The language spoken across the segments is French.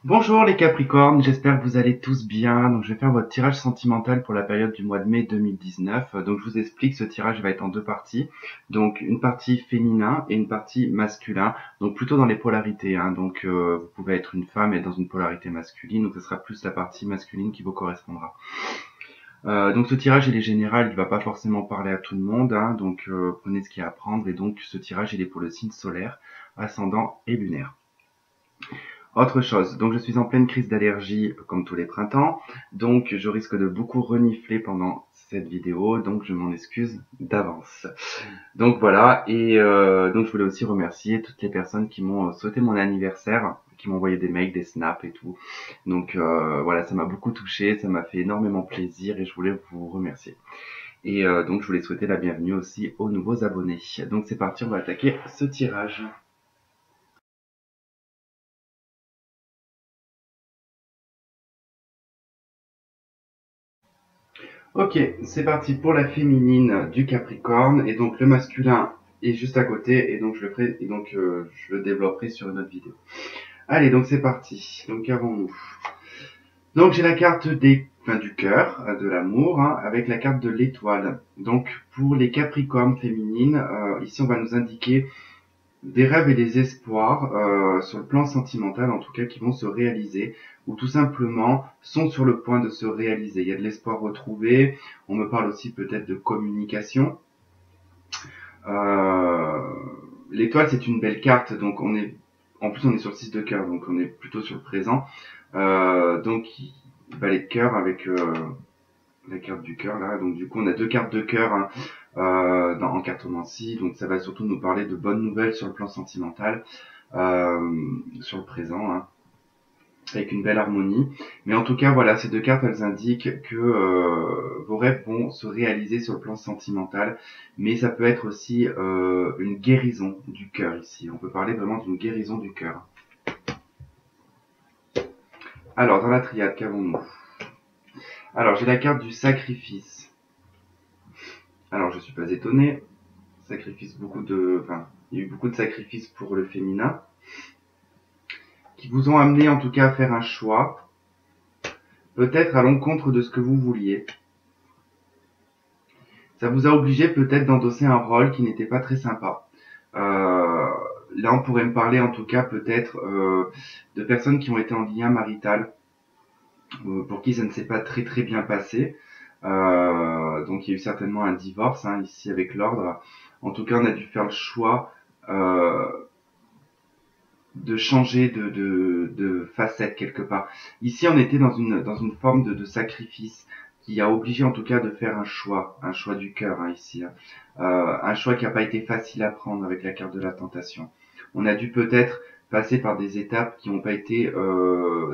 Bonjour les Capricornes, j'espère que vous allez tous bien. Donc je vais faire votre tirage sentimental pour la période du mois de mai 2019. Donc je vous explique, ce tirage va être en deux parties. Donc une partie féminin et une partie masculin. Donc plutôt dans les polarités. Donc vous pouvez être une femme et dans une polarité masculine. Donc ce sera plus la partie masculine qui vous correspondra. Donc ce tirage il est général, il ne va pas forcément parler à tout le monde. Donc prenez ce qu'il y a à prendre. Et donc ce tirage il est pour le signe solaire, ascendant et lunaire. Autre chose, donc je suis en pleine crise d'allergie comme tous les printemps, donc je risque de beaucoup renifler pendant cette vidéo, donc je m'en excuse d'avance. Donc voilà, et donc je voulais aussi remercier toutes les personnes qui m'ont souhaité mon anniversaire, qui m'ont envoyé des mails, des snaps et tout. Donc voilà, ça m'a beaucoup touché, ça m'a fait énormément plaisir et je voulais vous remercier. Et donc je voulais souhaiter la bienvenue aussi aux nouveaux abonnés. Donc c'est parti, on va attaquer ce tirage. Ok, c'est parti pour la féminine du Capricorne et donc le masculin est juste à côté et donc je le ferai et donc je le développerai sur une autre vidéo. Allez, donc c'est parti. Donc qu'avons-nous? Donc j'ai la carte du cœur, de l'amour, avec la carte de l'étoile. Donc pour les Capricornes féminines, ici on va nous indiquer des rêves et des espoirs sur le plan sentimental en tout cas qui vont se réaliser ou tout simplement sont sur le point de se réaliser. Il y a de l'espoir retrouvé, on me parle aussi peut-être de communication. Euh, L'étoile c'est une belle carte, donc en plus on est sur le 6 de cœur, donc on est plutôt sur le présent. Donc balai de cœur avec la carte du cœur là, donc du coup on a deux cartes de cœur en cartomancie, donc ça va surtout nous parler de bonnes nouvelles sur le plan sentimental, sur le présent, avec une belle harmonie. Mais en tout cas voilà, ces deux cartes elles indiquent que vos rêves vont se réaliser sur le plan sentimental, mais ça peut être aussi une guérison du cœur ici, on peut parler vraiment d'une guérison du cœur. Alors dans la triade, qu'avons-nous? Alors j'ai la carte du sacrifice. Alors je suis pas étonné, il y a eu beaucoup de sacrifices pour le féminin, qui vous ont amené en tout cas à faire un choix, peut-être à l'encontre de ce que vous vouliez. Ça vous a obligé peut-être d'endosser un rôle qui n'était pas très sympa. Là, on pourrait me parler en tout cas peut-être de personnes qui ont été en lien marital, pour qui ça ne s'est pas très très bien passé. Donc il y a eu certainement un divorce ici avec l'ordre. En tout cas, on a dû faire le choix de changer de facette quelque part. Ici, on était dans une forme sacrifice qui a obligé en tout cas de faire un choix du cœur ici. Un choix qui n'a pas été facile à prendre avec la carte de la tentation. On a dû peut-être passer par des étapes qui n'ont pas été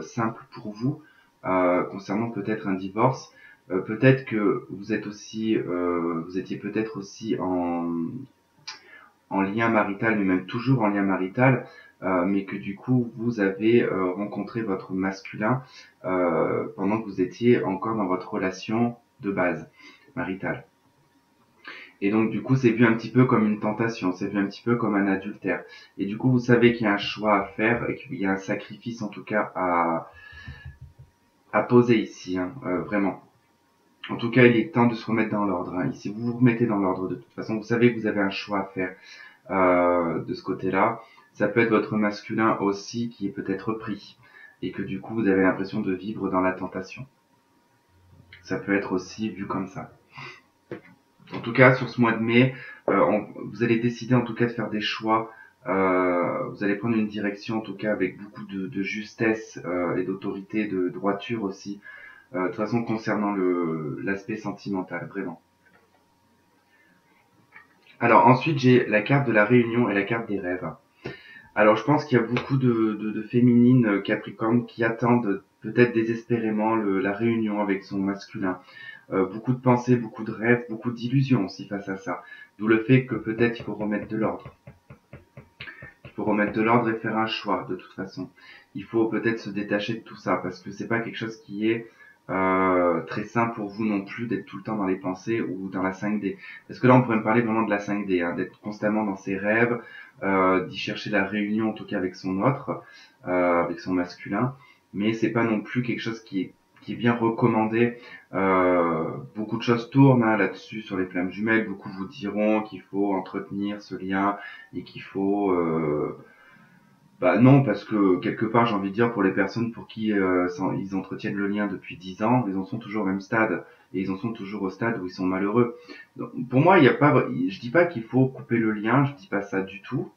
simples pour vous, concernant peut-être un divorce. Peut-être que vous étiez peut-être aussi en lien marital, mais même toujours en lien marital, mais que du coup vous avez rencontré votre masculin pendant que vous étiez encore dans votre relation de base maritale. Et donc du coup c'est vu un petit peu comme une tentation, c'est vu un petit peu comme un adultère. Et du coup vous savez qu'il y a un choix à faire et qu'il y a un sacrifice en tout cas à poser ici, vraiment. En tout cas, il est temps de se remettre dans l'ordre. Ici, vous vous remettez dans l'ordre de toute façon. Vous savez que vous avez un choix à faire de ce côté-là. Ça peut être votre masculin aussi qui est peut-être pris et que du coup vous avez l'impression de vivre dans la tentation. Ça peut être aussi vu comme ça. En tout cas, sur ce mois de mai, vous allez décider en tout cas de faire des choix. Vous allez prendre une direction en tout cas avec beaucoup de justesse et d'autorité, de droiture aussi. De toute façon concernant l'aspect sentimental, vraiment. Alors ensuite j'ai la carte de la réunion et la carte des rêves. Alors je pense qu'il y a beaucoup de féminines Capricorne qui attendent peut-être désespérément la réunion avec son masculin. Beaucoup de pensées, beaucoup de rêves, beaucoup d'illusions aussi face à ça. D'où le fait que peut-être il faut remettre de l'ordre. Il faut remettre de l'ordre et faire un choix de toute façon. Il faut peut-être se détacher de tout ça parce que c'est pas quelque chose qui est très sain pour vous non plus d'être tout le temps dans les pensées ou dans la 5D. Parce que là on pourrait me parler vraiment de la 5D, d'être constamment dans ses rêves, d'y chercher la réunion en tout cas avec son autre, avec son masculin. mais c'est pas non plus quelque chose qui est bien recommandé. Beaucoup de choses tournent là-dessus sur les flammes jumelles. Beaucoup vous diront qu'il faut entretenir ce lien et qu'il faut bah non, parce que quelque part, j'ai envie de dire, pour les personnes pour qui ils entretiennent le lien depuis 10 ans, ils en sont toujours au même stade. Et ils en sont toujours au stade où ils sont malheureux. Donc, pour moi, il y a pas, je dis pas qu'il faut couper le lien, je dis pas ça du tout.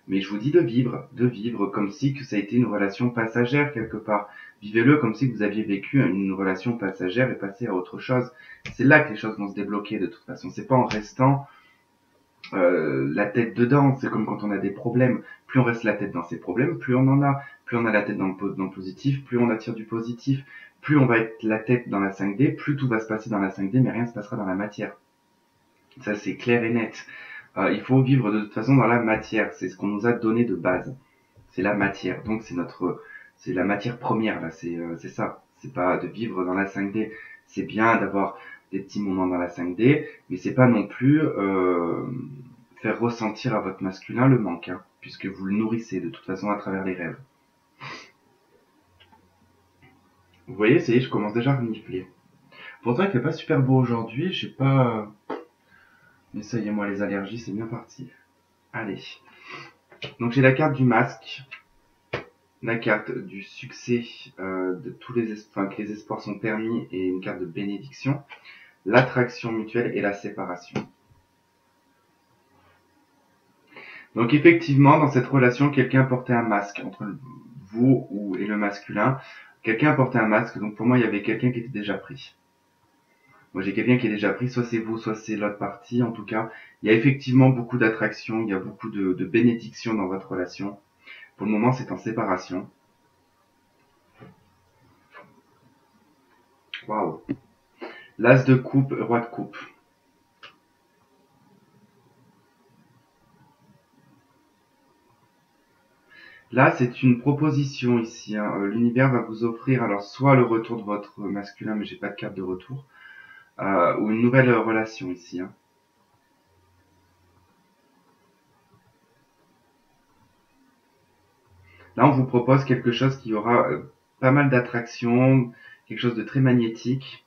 Mais je vous dis de vivre comme si que ça a été une relation passagère quelque part. Vivez-le comme si vous aviez vécu une relation passagère et passé à autre chose. C'est là que les choses vont se débloquer de toute façon. C'est pas en restant la tête dedans. C'est comme quand on a des problèmes. Plus on reste la tête dans ses problèmes, plus on en a. Plus on a la tête dans le positif, plus on attire du positif. Plus on va être la tête dans la 5D, plus tout va se passer dans la 5D, mais rien ne se passera dans la matière. Ça, c'est clair et net. Il faut vivre de toute façon dans la matière. C'est ce qu'on nous a donné de base. C'est la matière. Donc, c'est la matière première, là. C'est ça. C'est pas de vivre dans la 5D. C'est bien d'avoir des petits moments dans la 5D, mais c'est pas non plus faire ressentir à votre masculin le manque, hein, puisque vous le nourrissez de toute façon à travers les rêves. Vous voyez, ça y est, je commence déjà à renifler. Pourtant, il fait pas super beau aujourd'hui, j'ai pas... Mais ça y est, moi, les allergies, c'est bien parti. Allez. Donc, j'ai la carte du masque, la carte du succès, de tous les espoirs, que les espoirs sont permis, et une carte de bénédiction, l'attraction mutuelle et la séparation. Donc effectivement, dans cette relation, quelqu'un portait un masque entre vous et le masculin. Quelqu'un portait un masque, donc pour moi, il y avait quelqu'un qui était déjà pris. Moi, j'ai quelqu'un qui est déjà pris, soit c'est vous, soit c'est l'autre partie. En tout cas, il y a effectivement beaucoup d'attraction, il y a beaucoup de bénédictions dans votre relation. Pour le moment, c'est en séparation. Waouh. L'as de coupe, roi de coupe. Là, c'est une proposition ici, hein. L'univers va vous offrir alors soit le retour de votre masculin, mais j'ai pas de carte de retour, ou une nouvelle relation ici, hein. Là, on vous propose quelque chose qui aura pas mal d'attraction, quelque chose de très magnétique.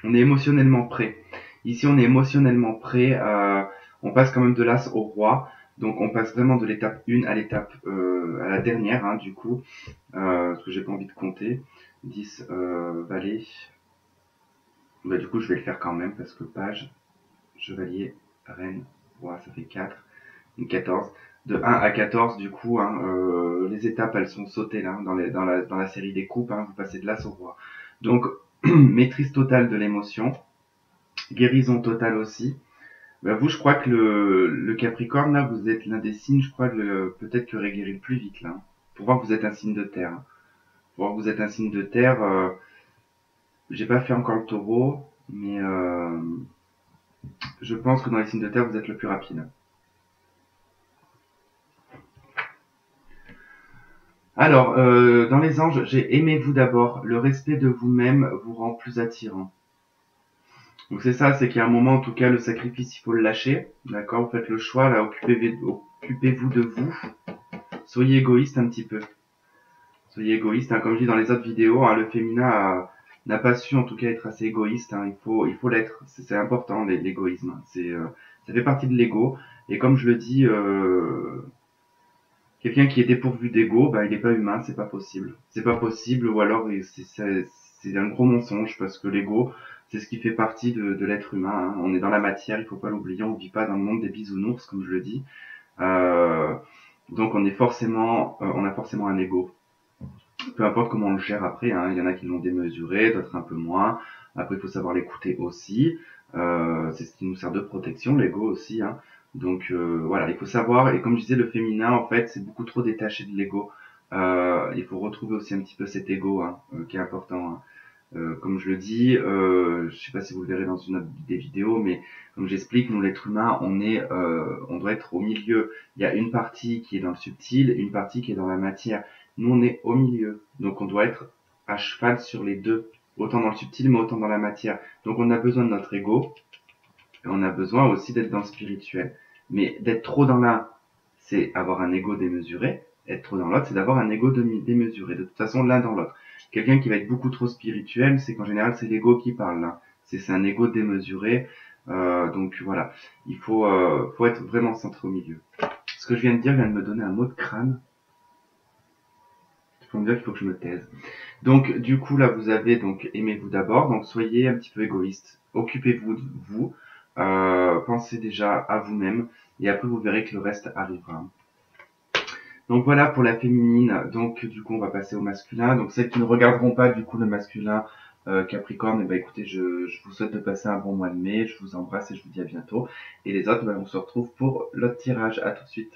On est émotionnellement prêt. Ici, on est émotionnellement prêt. On passe quand même de l'as au roi. Donc, on passe vraiment de l'étape 1 à l'étape à la dernière, hein, du coup, parce que j'ai pas envie de compter. 10 valet. Bah, du coup, je vais le faire quand même parce que page, chevalier, reine, roi, ça fait 4. 14. De 1 à 14, du coup, hein, les étapes, elles sont sautées là, dans la série des coupes, hein, vous passez de l'as au roi. Donc, maîtrise totale de l'émotion, guérison totale aussi. Ben, vous, je crois que le Capricorne, là, vous êtes l'un des signes, je crois, peut-être qui aurait guéri le plus vite, là. Pour voir que vous êtes un signe de terre. Hein. Pour voir que vous êtes un signe de terre, j'ai pas fait encore le taureau, mais je pense que dans les signes de terre, vous êtes le plus rapide. Alors, dans les anges, j'ai aimez-vous d'abord. Le respect de vous-même vous rend plus attirant. Donc c'est ça, c'est qu'il y a un moment, en tout cas, le sacrifice, il faut le lâcher. D'accord? Vous faites le choix, là, occupez-vous de vous. Soyez égoïste un petit peu. Soyez égoïste, hein. Comme je dis dans les autres vidéos, hein, le féminin n'a pas su, en tout cas, être assez égoïste. Hein. Il faut l'être. C'est important, l'égoïsme. Ça fait partie de l'ego. Et comme je le dis, quelqu'un qui est dépourvu d'ego, bah, il n'est pas humain, c'est pas possible. C'est pas possible, ou alors c'est un gros mensonge, parce que l'ego, c'est ce qui fait partie de l'être humain. Hein. On est dans la matière, il faut pas l'oublier, on vit pas dans le monde des bisounours, comme je le dis. Euh, donc on a forcément un ego. Peu importe comment on le gère après, hein. Il y en a qui l'ont démesuré, d'autres un peu moins. Après, il faut savoir l'écouter aussi. C'est ce qui nous sert de protection, l'ego aussi, hein. Donc voilà, il faut savoir, et comme je disais, le féminin, en fait, c'est beaucoup trop détaché de l'ego. Il faut retrouver aussi un petit peu cet ego, hein, qui est important. Hein. Comme je le dis, je sais pas si vous le verrez dans une autre des vidéos, mais comme j'explique, nous l'être humain, on doit être au milieu. Il y a une partie qui est dans le subtil, une partie qui est dans la matière. Nous, on est au milieu, donc on doit être à cheval sur les deux, autant dans le subtil, mais autant dans la matière. Donc on a besoin de notre ego, et on a besoin aussi d'être dans le spirituel. Mais d'être trop dans l'un, c'est avoir un ego démesuré. Être trop dans l'autre, c'est d'avoir un ego démesuré. De toute façon, l'un dans l'autre. Quelqu'un qui va être beaucoup trop spirituel, c'est qu'en général, c'est l'ego qui parle là. C'est un ego démesuré. Donc voilà, il faut être vraiment centré au milieu. Ce que je viens de dire vient de me donner un mot de crâne. Il faut me dire qu'il faut que je me taise. Donc du coup là, vous avez donc aimez-vous d'abord. Donc soyez un petit peu égoïste. Occupez-vous de vous. Pensez déjà à vous-même. Et après, vous verrez que le reste arrivera. Donc voilà pour la féminine. Donc du coup on va passer au masculin. Donc celles qui ne regarderont pas du coup le masculin Capricorne, et ben écoutez, je vous souhaite de passer un bon mois de mai. Je vous embrasse et je vous dis à bientôt. Et les autres, ben, on se retrouve pour l'autre tirage. À tout de suite.